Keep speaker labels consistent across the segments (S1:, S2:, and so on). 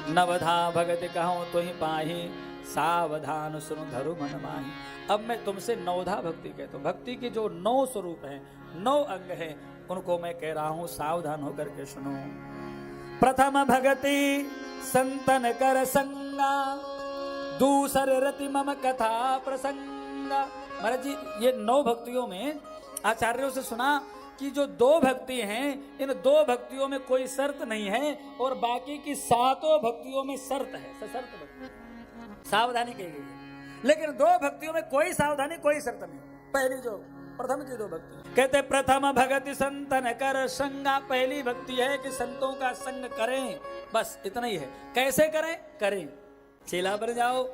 S1: नवधा भगत कहूँ तुहि पाही, सावधान सुनु धरु मन माही। अब मैं तुमसे नवधा भक्ति कहता हूँ। भक्ति के जो 9 स्वरूप हैं, 9 अंग हैं, उनको मैं कह रहा हूँ, सावधान होकर के सुनो। प्रथम भगति संतन कर संगा, दूसरे रति मम कथा प्रसंगा। महाराज जी, ये 9 भक्तियों में आचार्यों से सुना कि जो 2 भक्ति हैं, इन 2 भक्तियों में कोई शर्त नहीं है, और बाकी की 7 भक्तियों में शर्त है, सशर्त भक्ति, सावधानी कही गई है। लेकिन 2 भक्तियों में कोई सावधानी, कोई शर्त नहीं। पहली जो प्रथम की 2 भक्ति कहते, प्रथम भगति संतन कर संगा। पहली भक्ति है कि संतों का संग करें, बस इतना ही है। कैसे करें? करें, चेला बन जाओ,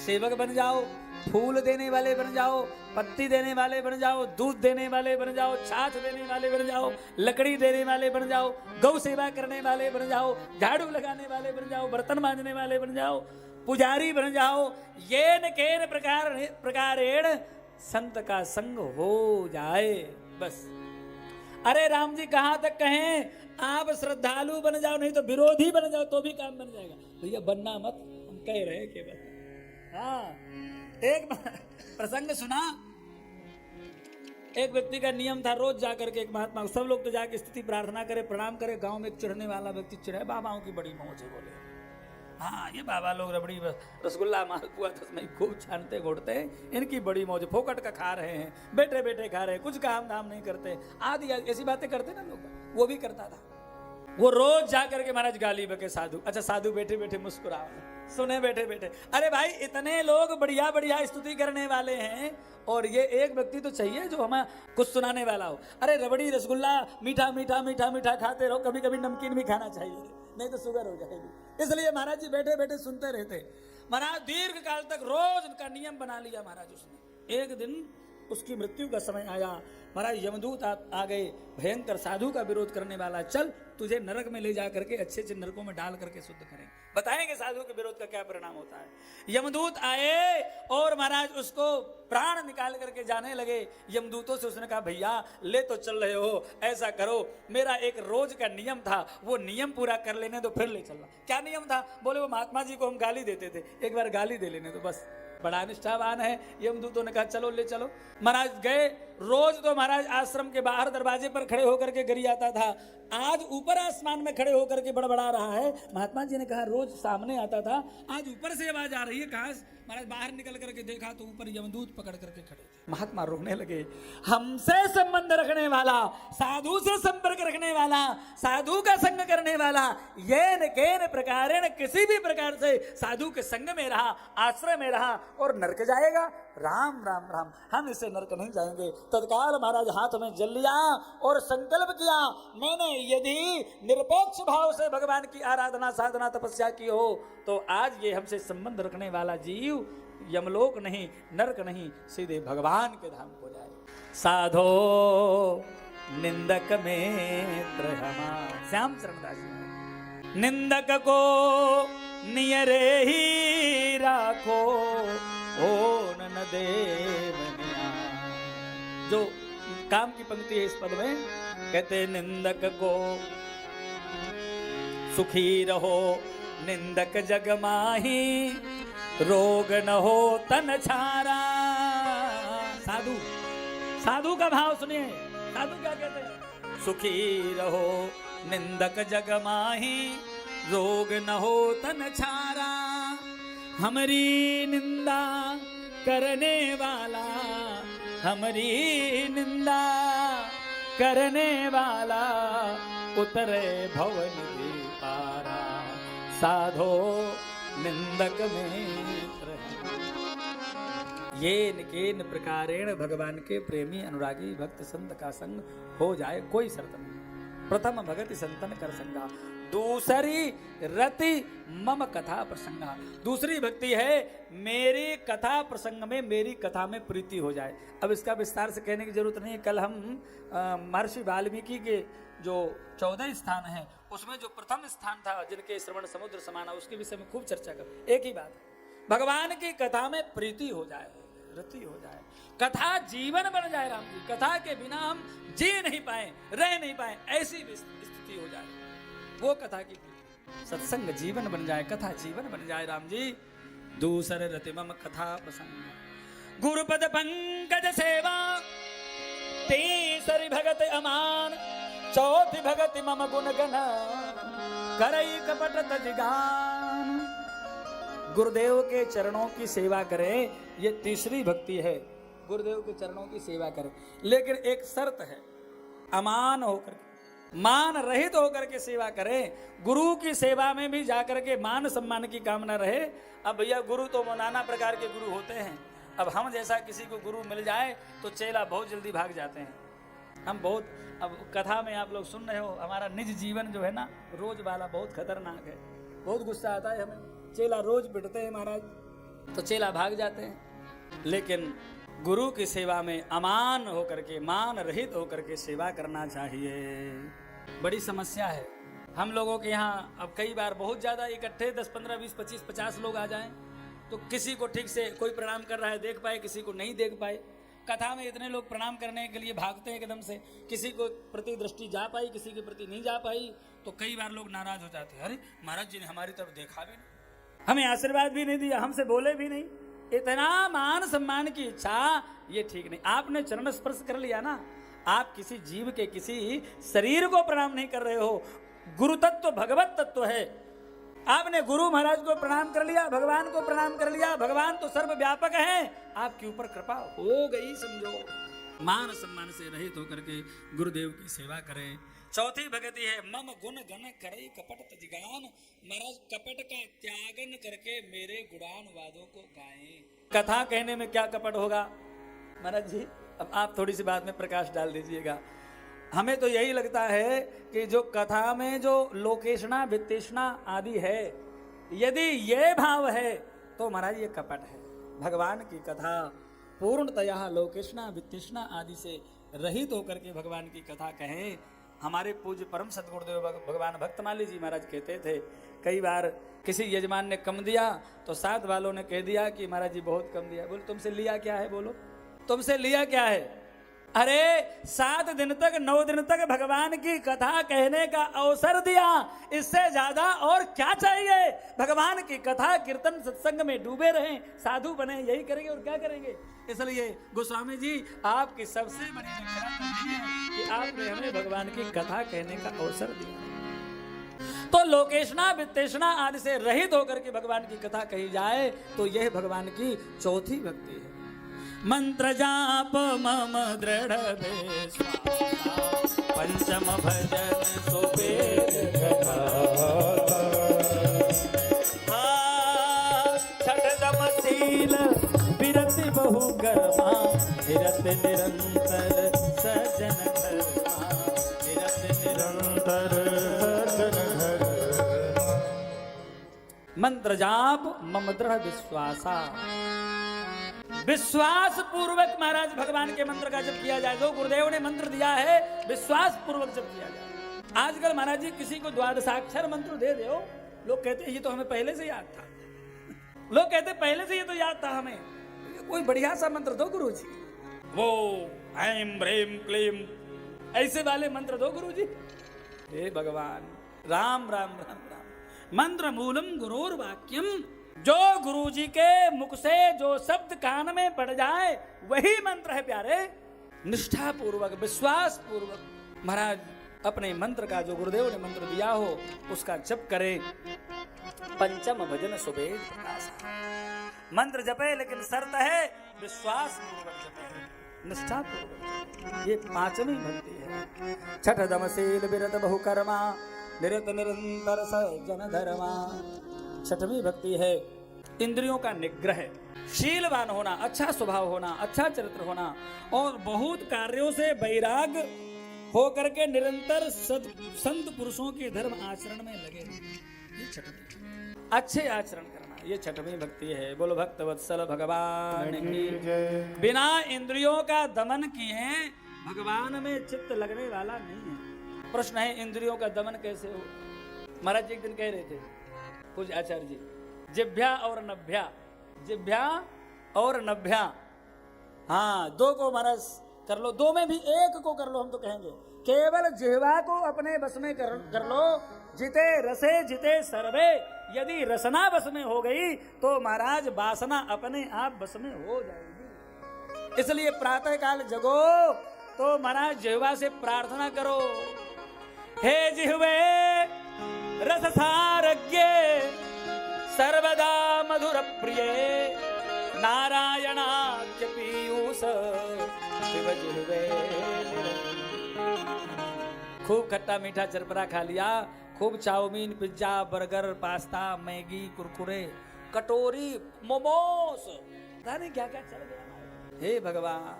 S1: सेवक बन जाओ, फूल देने वाले बन जाओ, पत्ती देने वाले बन जाओ, दूध देने वाले बन जाओ, छाछ देने वाले बन जाओ, लकड़ी देने वाले बन जाओ, गौ सेवा करने वाले बन जाओ, झाड़ू लगाने वाले बन जाओ, बर्तन मांजने वाले बन जाओ, पुजारी बन जाओ। येन केन प्रकारेण संत का संग हो जाए, बस। अरे राम जी कहाँ तक कहें, आप श्रद्धालु बन जाओ, नहीं तो विरोधी बन जाओ तो भी काम बन जाएगा। भैया बनना मत, हम कह रहे हैं केवल। हाँ, एक प्रसंग सुना, एक व्यक्ति का नियम था, रोज जाकर के एक महात्मा, सब लोग तो जाके स्तुति प्रार्थना करे, प्रणाम करे। गांव में एक चिढ़ने वाला व्यक्ति चिढ़े, बाबाओं की बड़ी मौज है। बोले हाँ, ये बाबा लोग रबड़ी रसगुल्ला मालपुआ तस्मई खूब छानते घोटते हैं, इनकी बड़ी मौज, फोकट का खा रहे हैं, बैठे बैठे खा रहे हैं, कुछ काम धाम नहीं करते, आदि ऐसी बातें करते ना लोग। वो भी करता था, वो रोज जाकर के महाराज गाली बके साधु। अच्छा, साधु बैठे बैठे मुस्कुरा सुने बैठे बैठे। अरे भाई, इतने लोग बढ़िया बढ़िया स्तुति करने वाले हैं, और ये एक व्यक्ति तो चाहिए जो हमें कुछ सुनाने वाला हो। अरे रबड़ी रसगुल्ला मीठा मीठा मीठा मीठा खाते रहो, कभी कभी नमकीन भी खाना चाहिए, नहीं तो शुगर हो जाएगी। इसलिए महाराज जी बैठे बैठे सुनते रहते। महाराज दीर्घ काल तक रोज उनका नियम बना लिया महाराज उसने। एक दिन उसकी मृत्यु का समय आया, महाराज यमदूत आ गए, भयंकर साधु का विरोध करने वाला, चल तुझे नरक में ले जा करके अच्छे अच्छे नरकों में डाल करके शुद्ध करें, बताएंगे साधु के विरोध का क्या परिणाम होता है। यमदूत आए और महाराज उसको प्राण निकाल करके जाने लगे। यमदूतों से उसने कहा, भैया ले तो चल रहे हो, ऐसा करो, मेरा एक रोज का नियम था, वो नियम पूरा कर लेने दो, फिर ले चलना। क्या नियम था? बोले वो महात्मा जी को हम गाली देते थे, एक बार गाली दे लेने दो, बस। बड़ा निष्ठावान है। यमदूतों ने कहा चलो ले चलो। महाराज गए। रोज तो महाराज आश्रम के बाहर दरवाजे पर खड़े होकर के गरियाता था, आज ऊपर आसमान में खड़े होकर के बड़बड़ा रहा है। महात्मा जी ने कहा रोज सामने आता था, आज ऊपर से आवाज आ रही है, कहाँ? महाराज बाहर निकल करके देखा तो ऊपर यमदूत पकड़ करके खड़े थे। महात्मा रोने लगे। हमसे संबंध रखने वाला, साधु से संपर्क रखने वाला, साधु का संग करने वाला, ये न केन प्रकारेण किसी भी प्रकार से साधु के संग में रहा, आश्रय में रहा और नरक जाएगा। राम राम राम, हम इसे नरक नहीं जाएंगे। तत्काल महाराज हाथ में जल लिया और संकल्प किया, मैंने यदि निरपेक्ष भाव से भगवान की आराधना साधना तपस्या की हो तो आज ये हमसे संबंध रखने वाला जीव यमलोक नहीं, नरक नहीं, सीधे भगवान के धाम को जाए। साधो निंदक मित्र हमारा, श्याम चरणदास जी, निंदक को नियरे ही राखो, ओ नन देव निया। जो काम की पंक्ति है इस पद में, कहते निंदक को सुखी रहो, निंदक जग माही, रोग न हो तन छारा। साधु, साधु का भाव सुनिए, साधु क्या कहते हैं? सुखी रहो निंदक जग माही, रोग न हो तन छारा। हमारी निंदा करने वाला, हमारी निंदा करने वाला, उतरे भवन पारा। साधो निंदक मित्र, ये निकेन प्रकारेण भगवान के प्रेमी अनुरागी भक्त संत का संग हो जाए, कोई शर्त नहीं। प्रथम भगति संतन कर संगा, दूसरी रति मम कथा प्रसंगा। दूसरी भक्ति है मेरी कथा प्रसंग में, मेरी कथा में प्रीति हो जाए। अब इसका विस्तार से कहने की जरूरत नहीं है। कल हम महर्षि वाल्मीकि के जो 14 स्थान है उसमें जो प्रथम स्थान था, जिनके श्रवण समुद्र समाना, उसके विषय में खूब चर्चा कर। एक ही बात, भगवान की कथा में प्रीति हो जाए, रति हो जाए, कथा जीवन बन जाए। राम जी, कथा के बिना हम जी नहीं पाए, रह नहीं पाए, ऐसी स्थिति हो जाए, वो कथा की प्रीति। सत्संग जीवन बन जाए, कथा जीवन बन जाए। राम जी दूसरे रति मम कथा प्रसंग, गुरुपद पंकज सेवा, तीसरी भगत अमान, चौथी भगति मम गुण गण, करई कपट तज गान। गुरुदेव के चरणों की सेवा करें, ये तीसरी भक्ति है। गुरुदेव के चरणों की सेवा करें, लेकिन एक शर्त है, अमान होकर, मान रहित होकर के सेवा करें। गुरु की सेवा में भी जाकर के मान सम्मान की कामना रहे। अब भैया गुरु तो नाना प्रकार के गुरु होते हैं। अब हम जैसा किसी को गुरु मिल जाए तो चेला बहुत जल्दी भाग जाते हैं। हम बहुत, अब कथा में आप लोग सुन रहे हो, हमारा निज जीवन जो है ना रोज वाला बहुत खतरनाक है। बहुत गुस्सा आता है हमें, चेला रोज पिटते हैं महाराज, तो चेला भाग जाते हैं। लेकिन गुरु की सेवा में अमान होकर के, मान रहित होकर के सेवा करना चाहिए। बड़ी समस्या है हम लोगों के यहाँ। अब कई बार बहुत ज़्यादा इकट्ठे 10, 15, 20, 25, 50 लोग आ जाएं तो किसी को ठीक से कोई प्रणाम कर रहा है देख पाए, किसी को नहीं देख पाए। कथा में इतने लोग प्रणाम करने के लिए भागते हैं एकदम से, किसी को प्रति दृष्टि जा पाई, किसी के प्रति नहीं जा पाई, तो कई बार लोग नाराज हो जाते हैं। अरे महाराज जी ने हमारी तरफ देखा भी नहीं, हमें आशीर्वाद भी नहीं दिया, हमसे बोले भी नहीं। इतना मान सम्मान की इच्छा, ये ठीक नहीं। आपने चरण स्पर्श कर लिया ना, आप किसी जीव के किसी शरीर को प्रणाम नहीं कर रहे हो। गुरु तत्व भगवत तत्व है। आपने गुरु महाराज को प्रणाम कर लिया, भगवान को प्रणाम कर लिया। भगवान तो सर्वव्यापक हैं, आपके ऊपर कृपा हो गई समझो। मान सम्मान से रहित होकर के गुरुदेव की सेवा करें। चौथी भगति है मम गुण गण करई कपट तजगान। महाराज कपट का त्यागन करके मेरे गुणान वादों को गाएं। कथा कहने में क्या कपट होगा महाराज जी? अब आप थोड़ी सी बात में प्रकाश डाल दीजिएगा। हमें तो यही लगता है कि जो कथा में जो लोकेशना वित्तेषणा आदि है, यदि ये भाव है तो महाराज ये कपट है। भगवान की कथा पूर्णतया लोकेशना वित्तेषणा आदि से रहित होकर के भगवान की कथा कहें। हमारे पूज्य परम सद्गुरुदेव भगवान भक्तमाली जी महाराज कहते थे, कई बार किसी यजमान ने कम दिया तो साथ वालों ने कह दिया कि महाराज जी बहुत कम दिया। बोले तुमसे लिया क्या है? बोलो तुमसे लिया क्या है? अरे 7 दिन तक 9 दिन तक भगवान की कथा कहने का अवसर दिया, इससे ज्यादा और क्या चाहिए? भगवान की कथा कीर्तन सत्संग में डूबे रहें, साधु बने, यही करेंगे और क्या करेंगे? इसलिए गोस्वामी जी आपकी सबसे बड़ी है कि आपने हमें भगवान की कथा कहने का अवसर दिया। तो लोकेशना वित्तेषणा आदि से रहित होकर के भगवान की कथा कही जाए तो यह भगवान की चौथी भक्ति है। मंत्र जाप मम दृढ़ विश्वास, पंचम भजन सुबेद कथा, छठम शील विरति बहु कर्मा, निरत निरंतर सज्जन धर्मा, निरत निरंतर सज्जन धर्मा। मंत्र जाप मम दृढ़ विश्वासा, विश्वास पूर्वक महाराज भगवान के मंत्र का जप किया जाए। जो गुरुदेव ने मंत्र दिया है विश्वास पूर्वक जप किया जाए। आजकल महाराज जी किसी को द्वादशाक्षर मंत्र दे दो, लोग कहते हैं ये तो हमें पहले से याद था। लोग कहते पहले से ये तो याद था हमें, कोई बढ़िया सा मंत्र दो गुरु जी, वो ऐम ब्रेम क्लीम ऐसे वाले मंत्र दो गुरु जी। हे भगवान, राम राम राम राम। मंत्र मूलम गुरोर वाक्यम, जो गुरु जी के मुख से जो शब्द कान में पड़ जाए वही मंत्र है प्यारे। निष्ठा पूर्वक विश्वास पूर्वक महाराज अपने मंत्र का, जो गुरुदेव ने मंत्र दिया हो उसका जप करें। पंचम भजन सुबेद प्रकाश, मंत्र जपे लेकिन शर्त है विश्वास पूर्वक जपे, निष्ठा पूर्वक। ये 5वीं भक्ति है। छठम शील विरत बहुकर्मा, निरत निरंतर सज्जन धर्मा। 6वीं भक्ति है इंद्रियों का निग्रह, शीलवान होना, अच्छा स्वभाव होना, अच्छा चरित्र होना और बहुत कार्यों से वैराग होकर के निरंतर संत पुरुषों के धर्म आचरण में लगे। ये 6वीं, अच्छे आचरण करना, ये 6वीं भक्ति है। बोलो भक्त वत्सल भगवान की जय। बिना इंद्रियों का दमन किए भगवान में चित्त लगने वाला नहीं है। प्रश्न है इंद्रियों का दमन कैसे हो? महाराज जी एक दिन कह रहे थे पूज्य आचार्य जी, जिभ्या और नभ्या, जिभ्या और नभ्या, हाँ 2 को महाराज कर लो, 2 में भी 1 को कर लो। हम तो कहेंगे केवल जिह्वा को अपने बस में कर लो, जिते रसे जिते सर्वे, यदि रसना बस में हो गई तो महाराज वासना अपने आप बस में हो जाएगी। इसलिए प्रातः काल जगो तो महाराज जिह्वा से प्रार्थना करो, हे जिह्वे रससारज्ञ सर्वदा मधुर प्रिय, नारायणाख्य पीयूष शिव जिह्वे। खूब खट्टा मीठा चरपरा खा लिया, खूब chow mein pizza burger pasta Maggi Kurkure कटोरी मोमोस, पता नहीं क्या क्या चल गया। हे भगवान,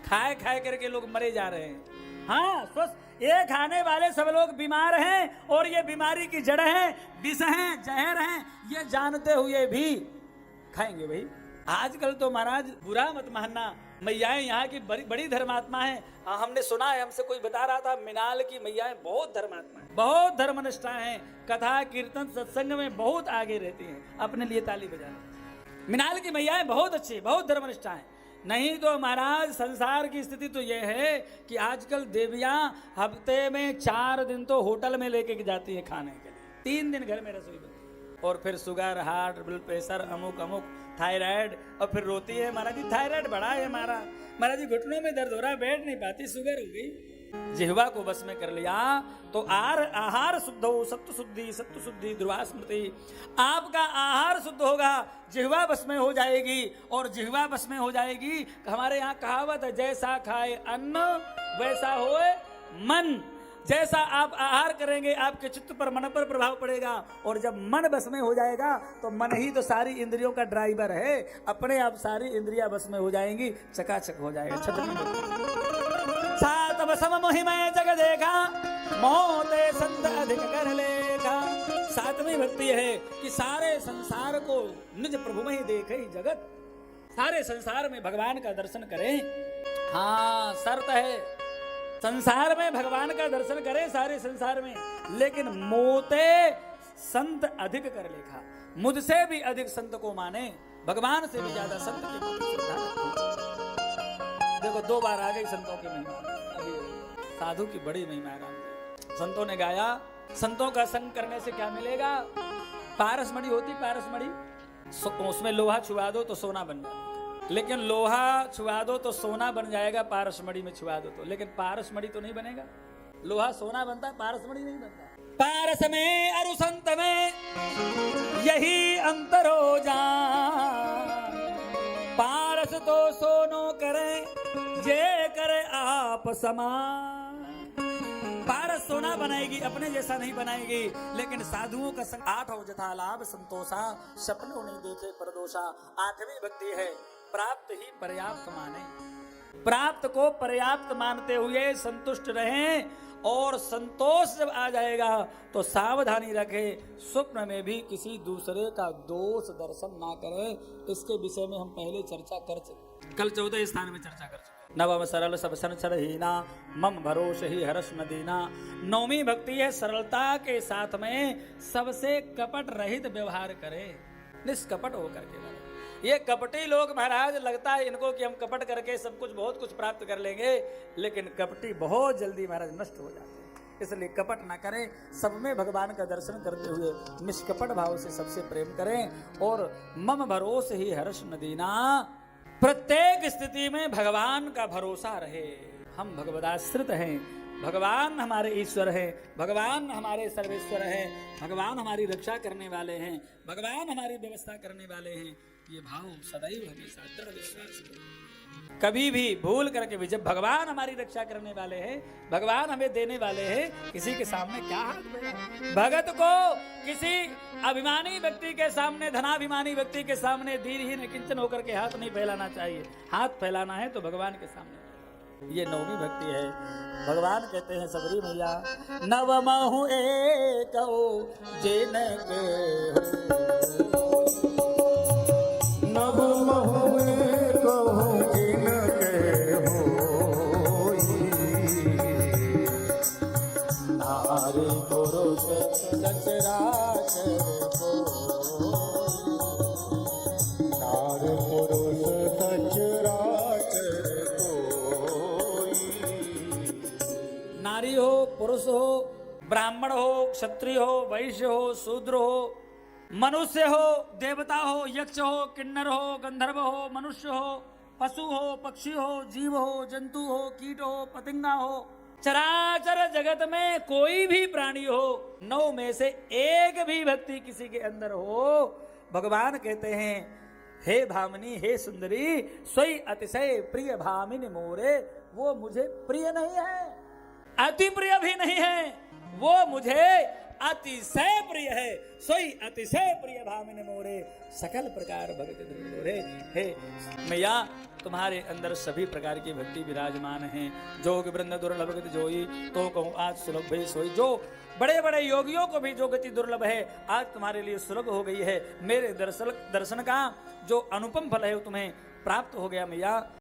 S1: खाए खाए करके लोग मरे जा रहे हैं। हाँ स्वस्थ ये खाने वाले सब लोग बीमार हैं, और ये बीमारी की जड़ है, विष है, जहर है, ये जानते हुए भी खाएंगे। भाई आजकल तो महाराज बुरा मत मानना, मैयाएं यहाँ की बड़ी धर्मात्मा हैं। हमने सुना है, हमसे कोई बता रहा था, मिनाल की मैयाएं बहुत धर्मात्मा हैं, बहुत धर्मनिष्ठा हैं, कथा कीर्तन सत्संग में बहुत आगे रहती हैं। अपने लिए ताली बजाना। मिनाल की मैयाएं बहुत अच्छी, बहुत धर्मनिष्ठा हैं। नहीं तो महाराज संसार की स्थिति तो यह है कि आजकल देवियां हफ्ते में 4 दिन तो होटल में लेके जाती है खाने के लिए, 3 दिन घर में रसोई बनती है, और फिर शुगर हार्ट ब्लड प्रेशर अमुक अमुक थायराइड, और फिर रोती है महाराज जी थायराइड बढ़ा है हमारा, महाराज जी घुटनों में दर्द हो रहा है, बैठ नहीं पाती, शुगर हो गई। जिह्वा को बस में कर लिया तो आहार शुद्ध हो, सत्व शुद्धि ध्रुवा स्मृति, आपका आहार शुद्ध होगा, जिह्वा बस में हो जाएगी, और जिह्वा बस में हो जाएगी। हमारे यहाँ कहावत है, जैसा खाए अन्न वैसा होए मन। जैसा आप आहार करेंगे आपके चित्त पर मन पर प्रभाव पड़ेगा, और जब मन बस में हो जाएगा तो मन ही तो सारी इंद्रियों का ड्राइवर है, अपने आप सारी इंद्रियां बस में हो जाएंगी, चकाचक हो जाएगा। सात बसम मोहिमय जग देखा, मोते संत अधिक कर लेखा। सातवीं भक्ति है कि सारे संसार को निज प्रभु में ही देखे जगत, सारे संसार में भगवान का दर्शन करें। हाँ शर्त है, संसार में भगवान का दर्शन करें सारे संसार में, लेकिन मोते संत अधिक कर लेखा, मुझसे भी अधिक संत को माने, भगवान से भी ज्यादा संत के प्रति श्रद्धा। देखो 2 बार आ गई संतों की महिमा, अभी साधु की बड़ी महिमा है। संतों ने गाया, संतों का संग करने से क्या मिलेगा? पारसमणि होती, पारसमणि उसमें लोहा छुआ दो तो सोना बन जाए, लेकिन लोहा छुआ दो तो सोना बन जाएगा, पारसमणि में छुआ दो तो, लेकिन पारसमणि तो नहीं बनेगा। लोहा सोना बनता है, पारसमणि नहीं बनता। पारस में अरु संत में यही अंतर हो जा, पारस तो सोनो करे जे करे आप समान। पारस सोना बनाएगी, अपने जैसा नहीं बनाएगी, लेकिन साधुओं का संग 8 हो जथा लाभ संतोषा, सपनों नहीं देखे परदोषा। 8वीं भक्ति है प्राप्त ही पर्याप्त माने, प्राप्त को पर्याप्त मानते हुए संतुष्ट रहें, और संतोष जब आ जाएगा तो सावधानी रखें, स्वप्न में भी किसी दूसरे का दोष दर्शन ना करें। इसके विषय में हम पहले चर्चा कर चुके, कल 14 स्थान में चर्चा कर चुके। नवम सरल सब संचर हीना, मम भरोस ही हर्ष न दीना। 9वीं भक्ति है सरलता के साथ में सबसे कपट रहित व्यवहार करे, निष्कपट होकर के। ये कपटी लोग महाराज लगता है इनको कि हम कपट करके सब कुछ बहुत कुछ प्राप्त कर लेंगे, लेकिन कपटी बहुत जल्दी महाराज नष्ट हो जाते हैं। इसलिए कपट ना करें, सब में भगवान का दर्शन करते हुए निष्कपट भाव से सबसे प्रेम करें, और मम भरोस ही हर्ष न दीना। प्रत्येक स्थिति में भगवान का भरोसा रहे। हम भगवदाश्रित हैं, भगवान हमारे ईश्वर हैं, भगवान हमारे सर्वेश्वर हैं, भगवान हमारी रक्षा करने वाले हैं, भगवान हमारी व्यवस्था करने वाले हैं। ये भाव सदैव हमेशा दृढ़ विश्वास करें। कभी भी भूल करके भी, जब भगवान हमारी रक्षा करने वाले हैं, भगवान हमें देने वाले हैं, किसी के सामने क्या हाथ फैलाएं? भगत को किसी अभिमानी व्यक्ति के सामने, धनाभिमानी व्यक्ति के सामने दीनहीन किंचन होकर के हाथ नहीं फैलाना चाहिए। हाथ फैलाना है तो भगवान के सामने। ये 9वीं भक्ति है। भगवान कहते हैं सबरी मैया, नवमहु एक जिन के नारी हो पुरुष हो ब्राह्मण हो, क्षत्रिय हो, वैश्य हो, शूद्र हो, मनुष्य हो, देवता हो, यक्ष हो, किन्नर हो, गंधर्व हो, मनुष्य हो, पशु हो, पक्षी हो, जीव हो, जंतु हो, कीट हो, पतंगा हो, चराचर जगत में कोई भी प्राणी हो, 9 में से एक भी भक्ति किसी के अंदर हो, भगवान कहते हैं हे भामिनी, हे सुंदरी, सोई अतिशय प्रिय भामिनी मोरे, वो मुझे प्रिय नहीं है, अति प्रिय भी नहीं है, वो मुझे अतिशय प्रिय है। सोई अतिशय प्रिय भामिनी मोरे, सकल प्रकार भक्ति मोरे। हे मैया, तुम्हारे अंदर सभी प्रकार की भक्ति विराजमान है। जोग वृंद दुर्लभ गति जोई, तो कहूँ आज सुलभ भई सोई। जो बड़े बड़े योगियों को भी जो गति दुर्लभ है, आज तुम्हारे लिए सुलभ हो गई है। मेरे दर्शन का जो अनुपम फल है वो तुम्हें प्राप्त हो गया मैया।